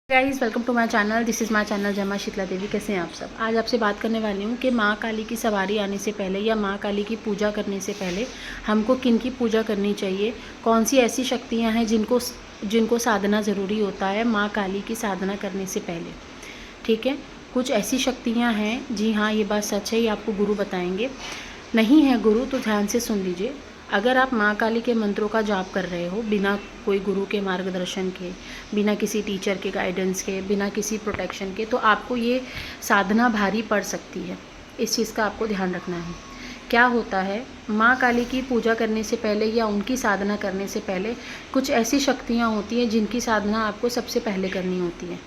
Guys welcome to my channel. This is my channel Jai Maa Sheetla देवी। कैसे हैं आप सब? आज आपसे बात करने वाली हूँ कि माँ काली की सवारी आने से पहले या माँ काली की पूजा करने से पहले हमको किन की पूजा करनी चाहिए, कौन सी ऐसी शक्तियाँ हैं जिनको साधना ज़रूरी होता है माँ काली की साधना करने से पहले। ठीक है, कुछ ऐसी शक्तियाँ हैं, जी हाँ ये बात सच है, ये आपको गुरु बताएंगे। नहीं है गुरु तो ध्यान से सुन लीजिए। अगर आप माँ काली के मंत्रों का जाप कर रहे हो बिना कोई गुरु के मार्गदर्शन के, बिना किसी टीचर के गाइडेंस के, बिना किसी प्रोटेक्शन के, तो आपको ये साधना भारी पड़ सकती है। इस चीज़ का आपको ध्यान रखना है। क्या होता है, माँ काली की पूजा करने से पहले या उनकी साधना करने से पहले कुछ ऐसी शक्तियाँ होती हैं जिनकी साधना आपको सबसे पहले करनी होती है।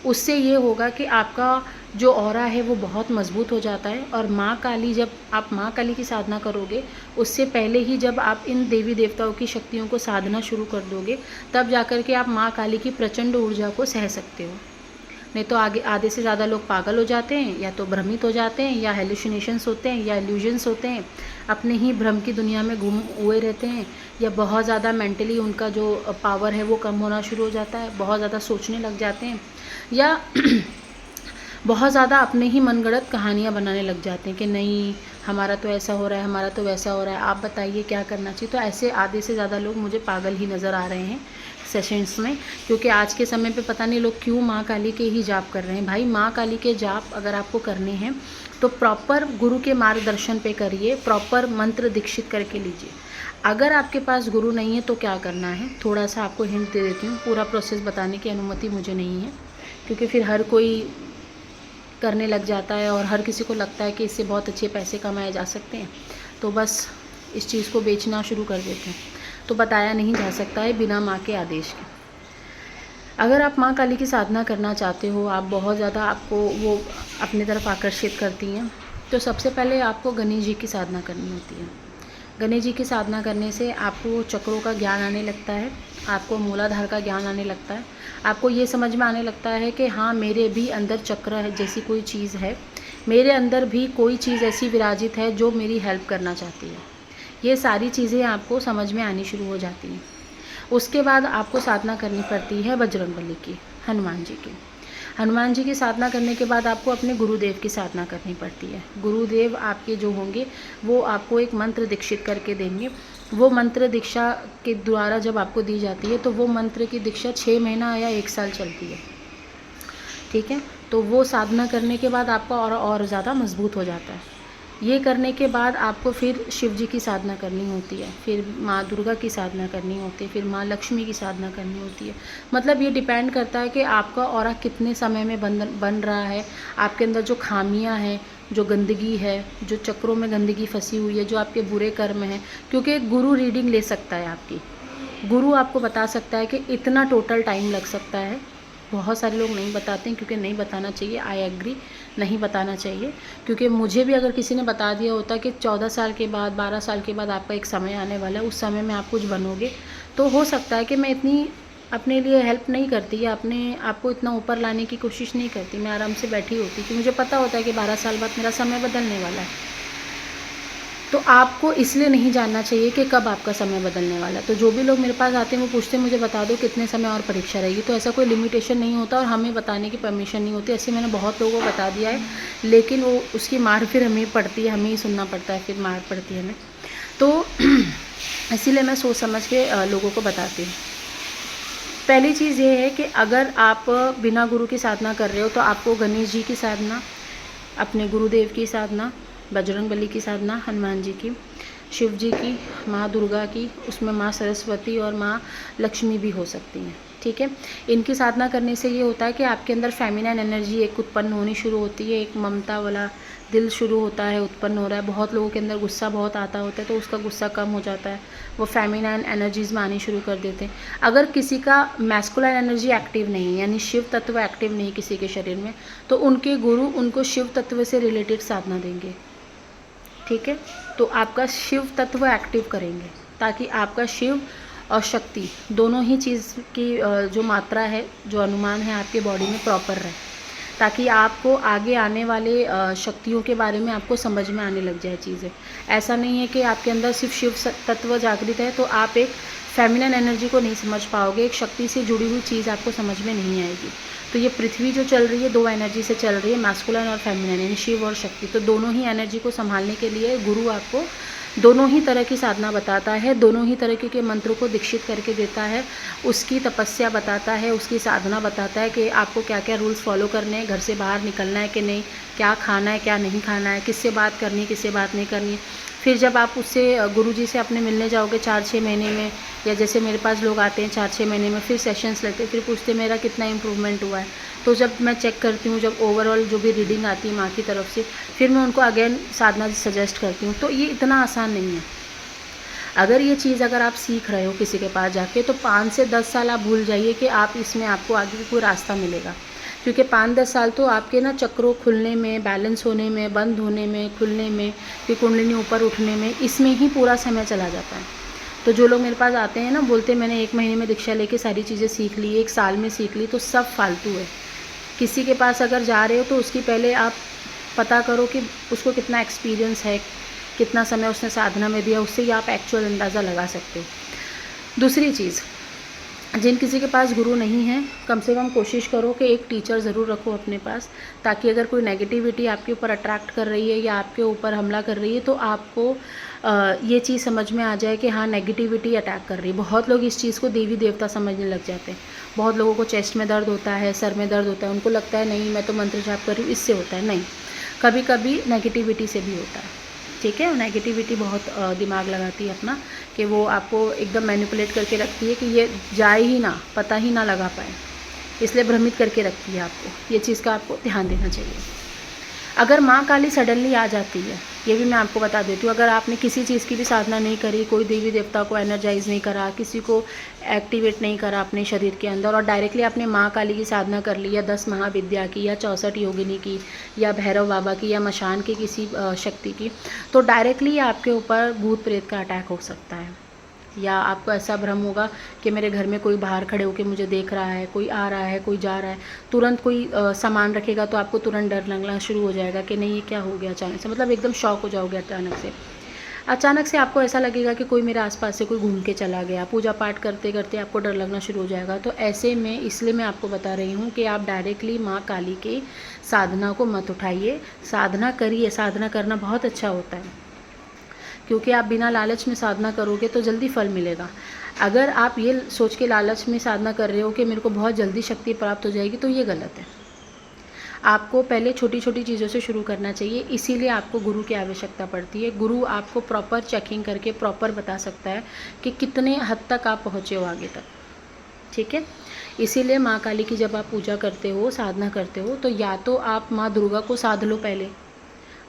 उससे ये होगा कि आपका जो ऑरा है वो बहुत मजबूत हो जाता है। और माँ काली, जब आप माँ काली की साधना करोगे उससे पहले ही जब आप इन देवी देवताओं की शक्तियों को साधना शुरू कर दोगे, तब जाकर के आप माँ काली की प्रचंड ऊर्जा को सह सकते हो। नहीं तो आगे आधे से ज़्यादा लोग पागल हो जाते हैं, या तो भ्रमित हो जाते हैं, या हेलुसिनेशंस होते हैं, या इल्यूजन्स होते हैं, अपने ही भ्रम की दुनिया में गुम हुए रहते हैं, या बहुत ज़्यादा मेंटली उनका जो पावर है वो कम होना शुरू हो जाता है, बहुत ज़्यादा सोचने लग जाते हैं, या बहुत ज़्यादा अपने ही मनगढ़ंत कहानियाँ बनाने लग जाते हैं कि नहीं हमारा तो ऐसा हो रहा है, हमारा तो वैसा हो रहा है, आप बताइए क्या करना चाहिए। तो ऐसे आधे से ज़्यादा लोग मुझे पागल ही नज़र आ रहे हैं सेशंस में, क्योंकि आज के समय पे पता नहीं लोग क्यों माँ काली के ही जाप कर रहे हैं। भाई माँ काली के जाप अगर आपको करने हैं तो प्रॉपर गुरु के मार्गदर्शन पे करिए, प्रॉपर मंत्र दीक्षित करके लीजिए। अगर आपके पास गुरु नहीं है तो क्या करना है, थोड़ा सा आपको हिंट दे देती हूँ। पूरा प्रोसेस बताने की अनुमति मुझे नहीं है, क्योंकि फिर हर कोई करने लग जाता है और हर किसी को लगता है कि इससे बहुत अच्छे पैसे कमाए जा सकते हैं, तो बस इस चीज़ को बेचना शुरू कर देते हैं। तो बताया नहीं जा सकता है बिना माँ के आदेश के। अगर आप माँ काली की साधना करना चाहते हो, आप बहुत ज़्यादा आपको वो अपनी तरफ आकर्षित करती हैं, तो सबसे पहले आपको गणेश जी की साधना करनी होती है। गणेश जी की साधना करने से आपको चक्रों का ज्ञान आने लगता है, आपको मूलाधार का ज्ञान आने लगता है, आपको ये समझ में आने लगता है कि हाँ मेरे भी अंदर चक्र है जैसी कोई चीज़ है, मेरे अंदर भी कोई चीज़ ऐसी विराजित है जो मेरी हेल्प करना चाहती है। ये सारी चीज़ें आपको समझ में आनी शुरू हो जाती हैं। उसके बाद आपको साधना करनी पड़ती है बजरंगबली की, हनुमान जी की। हनुमान जी की साधना करने के बाद आपको अपने गुरुदेव की साधना करनी पड़ती है। गुरुदेव आपके जो होंगे वो आपको एक मंत्र दीक्षित करके देंगे। वो मंत्र दीक्षा के द्वारा जब आपको दी जाती है तो वो मंत्र की दीक्षा 6 महीना या 1 साल चलती है। ठीक है, तो वो साधना करने के बाद आपका और ज़्यादा मजबूत हो जाता है। ये करने के बाद आपको फिर शिव जी की साधना करनी होती है, फिर माँ दुर्गा की साधना करनी होती है, फिर माँ लक्ष्मी की साधना करनी होती है। मतलब ये डिपेंड करता है कि आपका ऑरा कितने समय में बन रहा है, आपके अंदर जो खामियां हैं, जो गंदगी है, जो चक्रों में गंदगी फंसी हुई है, जो आपके बुरे कर्म हैं। क्योंकि गुरु रीडिंग ले सकता है आपकी, गुरु आपको बता सकता है कि इतना टोटल टाइम लग सकता है। बहुत सारे लोग नहीं बताते हैं, क्योंकि नहीं बताना चाहिए। आई एग्री, नहीं बताना चाहिए, क्योंकि मुझे भी अगर किसी ने बता दिया होता कि 14 साल के बाद, 12 साल के बाद आपका एक समय आने वाला है, उस समय में आप कुछ बनोगे, तो हो सकता है कि मैं इतनी अपने लिए हेल्प नहीं करती या अपने आपको इतना ऊपर लाने की कोशिश नहीं करती, मैं आराम से बैठी होती, कि मुझे पता होता है कि 12 साल बाद मेरा समय बदलने वाला है। तो आपको इसलिए नहीं जानना चाहिए कि कब आपका समय बदलने वाला है। तो जो भी लोग मेरे पास आते हैं वो पूछते हैं मुझे बता दो कितने समय और परीक्षा रहेगी, तो ऐसा कोई लिमिटेशन नहीं होता और हमें बताने की परमिशन नहीं होती। ऐसे मैंने बहुत लोगों को बता दिया है, लेकिन वो उसकी मार फिर हमें पड़ती है, हमें ही सुनना पड़ता है, फिर मार पड़ती है हमें। तो इसीलिए मैं सोच समझ के लोगों को बताती हूँ। पहली चीज़ ये है कि अगर आप बिना गुरु की साधना कर रहे हो तो आपको गणेश जी की साधना, अपने गुरुदेव की साधना, बजरंगबली की साधना, हनुमान जी की, शिव जी की, माँ दुर्गा की, उसमें माँ सरस्वती और माँ लक्ष्मी भी हो सकती हैं। ठीक है, इनकी साधना करने से ये होता है कि आपके अंदर फेमिनाइन एनर्जी एक उत्पन्न होनी शुरू होती है, एक ममता वाला दिल शुरू होता है, उत्पन्न हो रहा है। बहुत लोगों के अंदर गुस्सा बहुत आता होता है, तो उसका गुस्सा कम हो जाता है, वो फेमिनाइन एनर्जीज़ में आनी शुरू कर देते हैं। अगर किसी का मैस्कुलाइन एनर्जी एक्टिव नहीं है, यानी शिव तत्व एक्टिव नहीं किसी के शरीर में, तो उनके गुरु उनको शिव तत्व से रिलेटेड साधना देंगे। ठीक है, तो आपका शिव तत्व एक्टिव करेंगे, ताकि आपका शिव और शक्ति दोनों ही चीज़ की जो मात्रा है, जो अनुमान है आपके बॉडी में प्रॉपर रहे, ताकि आपको आगे आने वाले शक्तियों के बारे में आपको समझ में आने लग जाए चीज़ें। ऐसा नहीं है कि आपके अंदर सिर्फ शिव तत्व जागृत है तो आप एक फेमिनिन एनर्जी को नहीं समझ पाओगे, एक शक्ति से जुड़ी हुई चीज़ आपको समझ में नहीं आएगी। तो ये पृथ्वी जो चल रही है 2 एनर्जी से चल रही है, मैस्कुलिन और फेमिनिन, यानी शिव और शक्ति। तो दोनों ही एनर्जी को संभालने के लिए गुरु आपको दोनों ही तरह की साधना बताता है, दोनों ही तरह के मंत्रों को दीक्षित करके देता है, उसकी तपस्या बताता है, उसकी साधना बताता है कि आपको क्या क्या रूल्स फॉलो करने हैं, घर से बाहर निकलना है कि नहीं, क्या खाना है क्या नहीं खाना है, किससे बात करनी है किससे बात नहीं करनी है। फिर जब आप उससे गुरुजी से अपने मिलने जाओगे 4-6 महीने में, या जैसे मेरे पास लोग आते हैं 4-6 महीने में, फिर सेशंस लेते हैं, फिर पूछते मेरा कितना इम्प्रूवमेंट हुआ है। तो जब मैं चेक करती हूँ, जब ओवरऑल जो भी रीडिंग आती है माँ की तरफ से, फिर मैं उनको अगेन साधना सजेस्ट करती हूँ। तो ये इतना आसान नहीं है। अगर आप सीख रहे हो किसी के पास जाके, तो 5 से 10 साल आप भूल जाइए कि आप इसमें आपको आगे कोई रास्ता मिलेगा, क्योंकि 5-10 साल तो आपके ना चक्रों खुलने में, बैलेंस होने में, बंद होने में, खुलने में, फिर कुंडलिनी ऊपर उठने में, इसमें ही पूरा समय चला जाता है। तो जो लोग मेरे पास आते हैं ना, बोलते हैं मैंने 1 महीने में दीक्षा लेके सारी चीज़ें सीख ली, 1 साल में सीख ली, तो सब फालतू है। किसी के पास अगर जा रहे हो तो उसकी पहले आप पता करो कि उसको कितना एक्सपीरियंस है, कितना समय उसने साधना में दिया, उससे ही आप एक्चुअल अंदाज़ा लगा सकते हो। दूसरी चीज़, जिन किसी के पास गुरु नहीं है, कम से कम कोशिश करो कि एक टीचर ज़रूर रखो अपने पास, ताकि अगर कोई नेगेटिविटी आपके ऊपर अट्रैक्ट कर रही है या आपके ऊपर हमला कर रही है, तो आपको ये चीज़ समझ में आ जाए कि हाँ नेगेटिविटी अटैक कर रही है। बहुत लोग इस चीज़ को देवी देवता समझने लग जाते हैं। बहुत लोगों को चेस्ट में दर्द होता है, सर में दर्द होता है, उनको लगता है नहीं मैं तो मंत्र जाप कर रही हूँ इससे होता है। नहीं, कभी कभी नेगेटिविटी से भी होता है। ठीक है, नेगेटिविटी बहुत दिमाग लगाती है अपना, कि वो आपको एकदम मैनिपुलेट करके रखती है कि ये जाए ही ना, पता ही ना लगा पाए, इसलिए भ्रमित करके रखती है आपको। ये चीज़ का आपको ध्यान देना चाहिए। अगर माँ काली सडनली आ जाती है, ये भी मैं आपको बता देती हूँ, अगर आपने किसी चीज़ की भी साधना नहीं करी, कोई देवी देवता को एनर्जाइज नहीं करा, किसी को एक्टिवेट नहीं करा अपने शरीर के अंदर, और डायरेक्टली आपने माँ काली की साधना कर ली, या 10 महाविद्या की, या 64 योगिनी की, या भैरव बाबा की, या मशान की किसी शक्ति की, तो डायरेक्टली आपके ऊपर भूत प्रेत का अटैक हो सकता है। या आपको ऐसा भ्रम होगा कि मेरे घर में कोई बाहर खड़े होकर मुझे देख रहा है, कोई आ रहा है, कोई जा रहा है। तुरंत कोई सामान रखेगा तो आपको तुरंत डर लगना शुरू हो जाएगा कि नहीं ये क्या हो गया अचानक से, मतलब एकदम शॉक हो जाओगे अचानक से आपको ऐसा लगेगा कि कोई मेरे आसपास से कोई घूम के चला गया। पूजा पाठ करते करते आपको डर लगना शुरू हो जाएगा। तो ऐसे में इसलिए मैं आपको बता रही हूँ कि आप डायरेक्टली माँ काली के साधना को मत उठाइए, साधना करिए। साधना करना बहुत अच्छा होता है, क्योंकि आप बिना लालच में साधना करोगे तो जल्दी फल मिलेगा। अगर आप ये सोच के लालच में साधना कर रहे हो कि मेरे को बहुत जल्दी शक्ति प्राप्त हो जाएगी, तो ये गलत है। आपको पहले छोटी छोटी चीज़ों से शुरू करना चाहिए, इसीलिए आपको गुरु की आवश्यकता पड़ती है। गुरु आपको प्रॉपर चेकिंग करके प्रॉपर बता सकता है कि कितने हद तक आप पहुँचे हो आगे तक। ठीक है, इसीलिए माँ काली की जब आप पूजा करते हो, साधना करते हो, तो या तो आप माँ दुर्गा को साध लो पहले।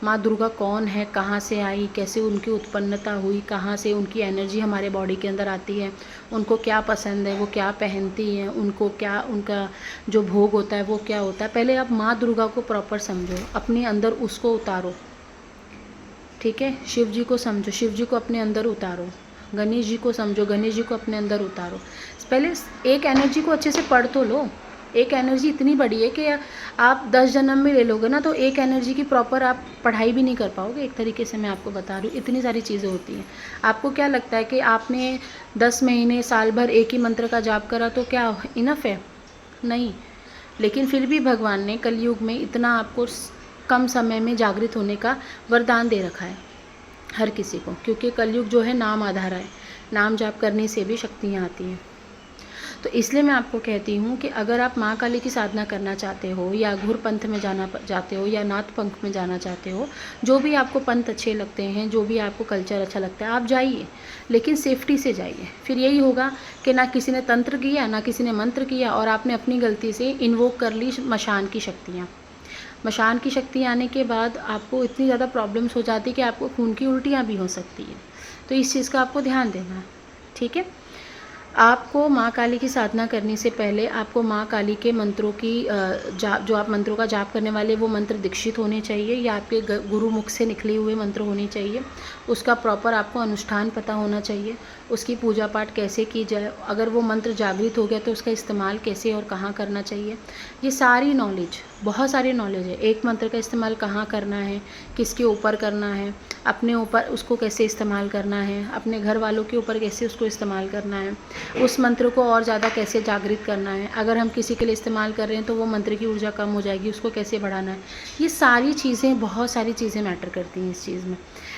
माँ दुर्गा कौन है, कहाँ से आई, कैसे उनकी उत्पन्नता हुई, कहाँ से उनकी एनर्जी हमारे बॉडी के अंदर आती है, उनको क्या पसंद है, वो क्या पहनती हैं, उनको क्या, उनका जो भोग होता है वो क्या होता है। पहले आप माँ दुर्गा को प्रॉपर समझो, अपने अंदर उसको उतारो। ठीक है, शिव जी को समझो, शिव जी को अपने अंदर उतारो। गणेश जी को समझो, गणेश जी को अपने अंदर उतारो। पहले एक एनर्जी को अच्छे से पढ़ तो लो। एक एनर्जी इतनी बड़ी है कि आप 10 जन्म में ले लोगे ना, तो एक एनर्जी की प्रॉपर आप पढ़ाई भी नहीं कर पाओगे। एक तरीके से मैं आपको बता रही हूँ, इतनी सारी चीज़ें होती हैं। आपको क्या लगता है कि आपने 10 महीने, साल भर एक ही मंत्र का जाप करा तो क्या इनफ है? नहीं। लेकिन फिर भी भगवान ने कलयुग में इतना आपको कम समय में जागृत होने का वरदान दे रखा है हर किसी को, क्योंकि कलयुग जो है नाम आधार है। नाम जाप करने से भी शक्तियाँ आती हैं। तो इसलिए मैं आपको कहती हूँ कि अगर आप माँ काली की साधना करना चाहते हो, या घुर पंथ में जाना चाहते हो, या नाथ पंथ में जाना चाहते हो, जो भी आपको पंथ अच्छे लगते हैं, जो भी आपको कल्चर अच्छा लगता है, आप जाइए, लेकिन सेफ्टी से जाइए। फिर यही होगा कि ना किसी ने तंत्र किया, ना किसी ने मंत्र किया, और आपने अपनी गलती से इन्वोक कर ली मशान की शक्तियाँ। मशान की शक्ति आने के बाद आपको इतनी ज़्यादा प्रॉब्लम्स हो जाती कि आपको खून की उल्टियाँ भी हो सकती है। तो इस चीज़ का आपको ध्यान देना है। ठीक है, आपको माँ काली की साधना करने से पहले आपको माँ काली के मंत्रों की जो आप मंत्रों का जाप करने वाले वो मंत्र दीक्षित होने चाहिए या आपके गुरु मुख से निकले हुए मंत्र होने चाहिए। उसका प्रॉपर आपको अनुष्ठान पता होना चाहिए, उसकी पूजा पाठ कैसे की जाए, अगर वो मंत्र जागृत हो गया तो उसका इस्तेमाल कैसे और कहाँ करना चाहिए, ये सारी नॉलेज, बहुत सारी नॉलेज है। एक मंत्र का इस्तेमाल कहाँ करना है, किसके ऊपर करना है, अपने ऊपर उसको कैसे इस्तेमाल करना है, अपने घर वालों के ऊपर कैसे उसको इस्तेमाल करना है, उस मंत्र को और ज़्यादा कैसे जागृत करना है, अगर हम किसी के लिए इस्तेमाल कर रहे हैं तो वो मंत्र की ऊर्जा कम हो जाएगी, उसको कैसे बढ़ाना है। ये सारी चीज़ें, बहुत सारी चीज़ें मैटर करती हैं इस चीज़ में।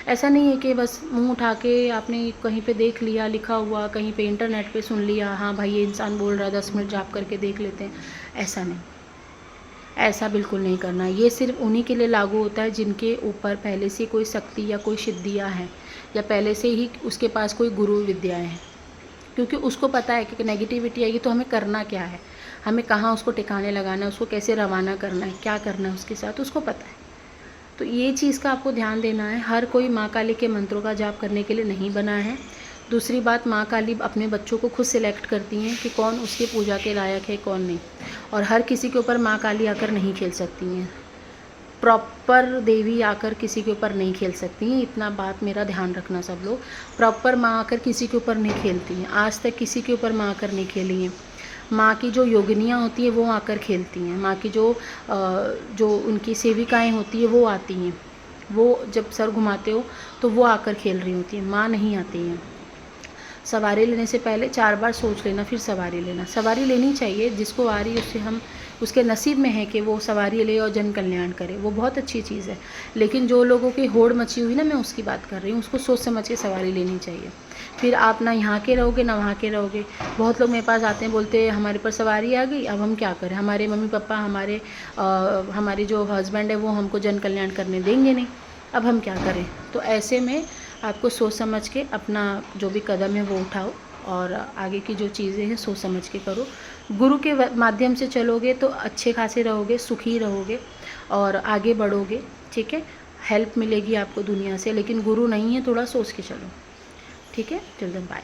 ऐसा नहीं है कि बस मुंह उठा के आपने कहीं पे देख लिया, लिखा हुआ कहीं पे इंटरनेट पे सुन लिया, हाँ भाई ये इंसान बोल रहा है 10 मिनट जाप करके देख लेते हैं, ऐसा नहीं, ऐसा बिल्कुल नहीं करना। ये सिर्फ उन्हीं के लिए लागू होता है जिनके ऊपर पहले से कोई शक्ति या कोई सिद्धियाँ हैं या पहले से ही उसके पास कोई गुरु विद्याएँ हैं, क्योंकि उसको पता है कि नेगेटिविटी आएगी तो हमें करना क्या है, हमें कहाँ उसको ठिकाने लगाना है, उसको कैसे रवाना करना है, क्या करना है उसके साथ, उसको पता है। तो ये चीज़ का आपको ध्यान देना है। हर कोई माँ काली के मंत्रों का जाप करने के लिए नहीं बना है। दूसरी बात, माँ काली अपने बच्चों को खुद सिलेक्ट करती हैं कि कौन उसके पूजा के लायक है कौन नहीं, और हर किसी के ऊपर माँ काली आकर नहीं खेल सकती हैं, प्रॉपर देवी आकर किसी के ऊपर नहीं खेल सकती हैं। इतना बात मेरा ध्यान रखना सब लोग, प्रॉपर माँ आकर किसी के ऊपर नहीं खेलती हैं, आज तक किसी के ऊपर माँ आकर नहीं खेली हैं। माँ की जो योगिनियाँ होती हैं वो आकर खेलती हैं, माँ की जो उनकी सेविकाएं होती हैं वो आती हैं, वो जब सर घुमाते हो तो वो आकर खेल रही होती हैं, माँ नहीं आती हैं। सवारी लेने से पहले 4 बार सोच लेना फिर सवारी लेना। सवारी लेनी चाहिए, जिसको आ रही है उससे हम, उसके नसीब में है कि वो सवारी ले और जन कल्याण करे, वो बहुत अच्छी चीज़ है। लेकिन जो लोगों की होड़ मची हुई ना, मैं उसकी बात कर रही हूँ, उसको सोच समझ के सवारी लेनी चाहिए। फिर आप ना यहाँ के रहोगे ना वहाँ के रहोगे। बहुत लोग मेरे पास आते हैं, बोलते हैं हमारे पर सवारी आ गई, अब हम क्या करें, हमारे मम्मी पापा, हमारे जो हस्बैंड है वो हमको जन कल्याण करने देंगे नहीं, अब हम क्या करें। तो ऐसे में आपको सोच समझ के अपना जो भी कदम है वो उठाओ और आगे की जो चीज़ें हैं सोच समझ के करो। गुरु के माध्यम से चलोगे तो अच्छे खासे रहोगे, सुखी रहोगे और आगे बढ़ोगे, ठीक है। हेल्प मिलेगी आपको दुनिया से, लेकिन गुरु नहीं है, थोड़ा सोच के चलो, ठीक है। Till then bye.